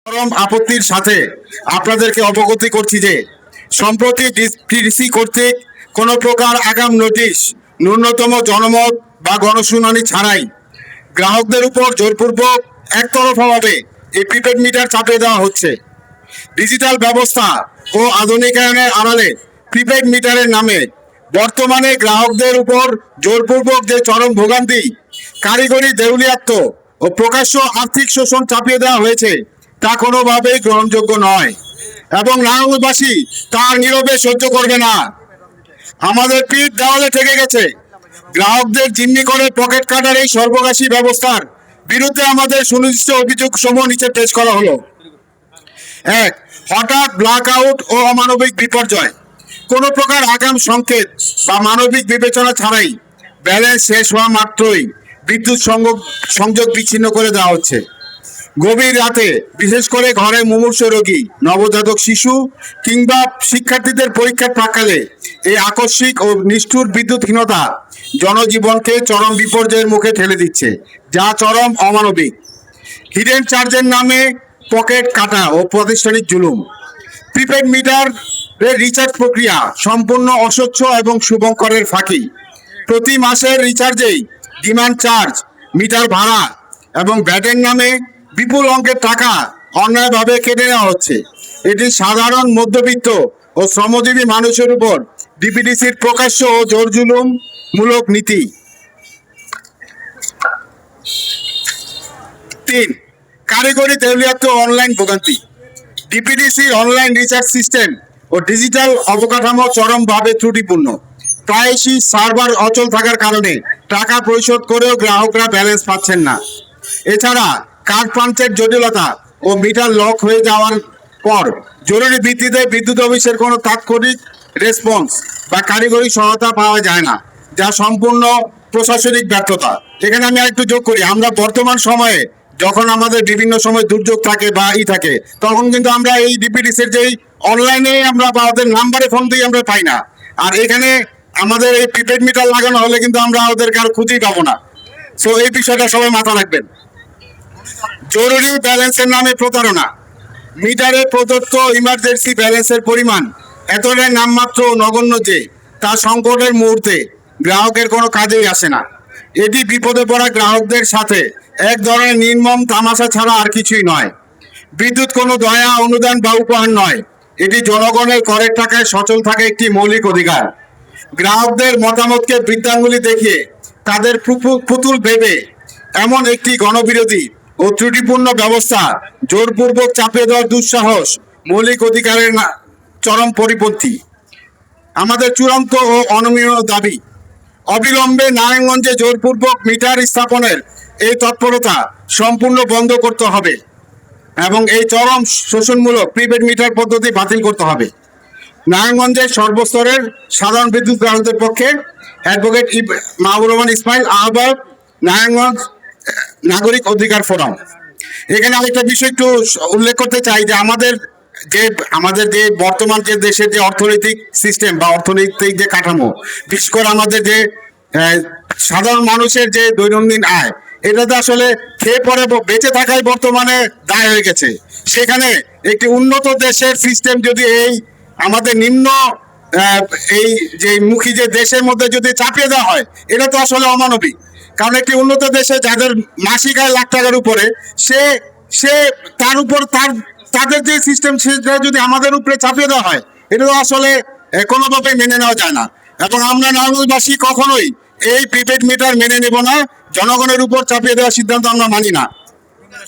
চরম আপত্তির সাথে আপনাদেরকে অবগত করছি যে সম্প্রতি ডিসি কর্তৃক কোনো প্রকার আগাম নোটিশ, ন্যূনতম জনমত বা গণশুনানি ছাড়াই গ্রাহকদের উপর জোরপূর্বক একতরফাভাবে এই প্রিপেড মিটার চাপিয়ে দেওয়া হচ্ছে। ডিজিটাল ব্যবস্থা ও আধুনিকায়নের আড়ালে প্রিপেড মিটারের নামে বর্তমানে গ্রাহকদের উপর জোরপূর্বক যে চরম ভোগান্তি, কারিগরি দেউলিয়াত্ব ও প্রকাশ্য আর্থিক শোষণ চাপিয়ে দেওয়া হয়েছে তা কোনোভাবেই গ্রহণযোগ্য নয় এবং নারায়ণগঞ্জবাসী তার নীরবে সহ্য করবে না। আমাদের পিঠ দেওয়ালে ঠেকে গেছে। গ্রাহকদের জিম্মি করে পকেট কাটার এই সর্বগ্রাসী ব্যবস্থার বিরুদ্ধে আমাদের সুনির্দিষ্ট অভিযোগ সমূহ নিচে পেশ করা হলো। 1. হঠাৎ ব্ল্যাক আউট ও অমানবিক বিপর্যয়। কোনো প্রকার আগাম সংকেত বা মানবিক বিবেচনা ছাড়াই ব্যালেন্স শেষ হওয়া মাত্রই বিদ্যুৎ সংযোগ বিচ্ছিন্ন করে দেওয়া হচ্ছে। গভীর রাতে, বিশেষ করে ঘরে মুমূর্ষ রোগী, নবজাতক শিশু কিংবা শিক্ষার্থীদের পরীক্ষার প্রাক্কালে এই আকস্মিক ও নিষ্ঠুর বিদ্যুৎহীনতা জনজীবনকে চরম বিপর্যয়ের মুখে ঠেলে দিচ্ছে, যা চরম অমানবিক। হিডেন চার্জের নামে পকেট কাটা ও প্রাতিষ্ঠানিক জুলুম। প্রিপেড মিটারের রিচার্জ প্রক্রিয়া সম্পূর্ণ অস্বচ্ছ এবং শুভঙ্করের ফাঁকি। প্রতি মাসের রিচার্জেই ডিমান্ড চার্জ, মিটার ভাড়া এবং ভ্যাটের নামে বিপুল অঙ্কের টাকা অন্যায়ভাবে কেটে নেওয়া হচ্ছে। এটি সাধারণ মধ্যবিত্ত ও শ্রমজীবী মানুষের উপর ডিপিডিসির প্রকাশ্য ও জোরজুলুমমূলক নীতি। 3. কারিগরি দেউলিয়াত্ব অনলাইন ভোগান্তি। ডিপিডিসির অনলাইন রিচার্জ সিস্টেম ও ডিজিটাল অবকাঠামো চরমভাবে ত্রুটিপূর্ণ। প্রায়শই সার্ভার অচল থাকার কারণে টাকা পরিশোধ করেও গ্রাহকরা ব্যালেন্স পাচ্ছেন না। এছাড়া কার্ড পাঞ্চের জটিলতা ও মিটার লক হয়ে যাওয়ার পর জরুরি ভিত্তিতে বিদ্যুৎ অফিসের কোনো তাৎক্ষণিক রেসপন্স বা কারিগরি সহায়তা পাওয়া যায় না, যা সম্পূর্ণ প্রশাসনিক ব্যর্থতা। এখানে আমি আরেকটু যোগ করি, আমরা বর্তমান সময়ে যখন আমাদের বিভিন্ন সময় দুর্যোগ থাকে বা থাকে, তখন কিন্তু আমরা এই ডিপিডিসির যেই অনলাইনে আমরা বা ওদের নাম্বারে ফোন দিয়ে আমরা পাই না। আর এখানে আমাদের এই প্রিপেড মিটার লাগানো হলে কিন্তু আমরা ওদেরকে আর খুঁজেই পাবো না। সো এই বিষয়টা সবাই মাথা রাখবেন। জরুরি ব্যালেন্সের নামে প্রতারণা। মিটারে প্রদত্ত ইমার্জেন্সি ব্যালেন্সের পরিমাণ এতটাই নামমাত্র নগণ্য যে তা সংকটের মুহূর্তে গ্রাহকের কোনো কাজেই আসে না। এটি বিপদে পড়া গ্রাহকদের সাথে এক ধরনের নির্মম তামাশা ছাড়া আর কিছুই নয়। বিদ্যুৎ কোনো দয়া, অনুদান বা উপহার নয়, এটি জনগণের করের টাকায় সচল থাকা একটি মৌলিক অধিকার। গ্রাহকদের মতামতকে বৃদ্ধাঙ্গুলি দেখিয়ে তাদের পুতুল ভেবে এমন একটি গণবিরোধী ও ত্রুটিপূর্ণ ব্যবস্থা জোরপূর্বক চাপিয়ে দেওয়ার দুঃসাহস মৌলিক অধিকারের চরম পরিপন্থী। আমাদের চূড়ান্ত ও অনমনীয় দাবি, অবিলম্বে নারায়ণগঞ্জে জোরপূর্বক মিটার স্থাপনের এই তৎপরতা সম্পূর্ণ বন্ধ করতে হবে এবং এই চরম শোষণমূলক প্রিপেড মিটার পদ্ধতি বাতিল করতে হবে। নারায়ণগঞ্জের সর্বস্তরের সাধারণ বিদ্যুৎ গ্রাহকদের পক্ষে অ্যাডভোকেট মাহবুব রহমান ইসমাইল, আহ্বায়ক, নারায়ণগঞ্জ নাগরিক অধিকার ফোরাম। এখানে আরেকটা বিষয় একটু উল্লেখ করতে চাই যে আমাদের যে বর্তমান যে দেশের যে অর্থনৈতিক সিস্টেম বা অর্থনৈতিক যে কাঠামো, বিশেষ করে আমাদের যে সাধারণ মানুষের যে দৈনন্দিন আয়, এটাতে আসলে খেয়ে পরে বেঁচে থাকাই বর্তমানে দায় হয়ে গেছে। সেখানে একটি উন্নত দেশের সিস্টেম যদি এই আমাদের নিম্ন এই যে মুখী যে দেশের মধ্যে যদি চাপিয়ে দেওয়া হয়, এটা তো আসলে অমানবিক। কারণ একটি উন্নত দেশে যাদের মাসিক আয় লাখ টাকার উপরে, সে তার উপর তাদের যে সিস্টেম সেটা যদি আমাদের উপরে চাপিয়ে দেওয়া হয়, এটা তো আসলে কোনোভাবে মেনে নেওয়া যায় না। এবং আমরা নারায়ণগঞ্জবাসী কখনোই এই প্রিপেড মিটার মেনে নেব না। জনগণের উপর চাপিয়ে দেওয়ার সিদ্ধান্ত আমরা মানি না।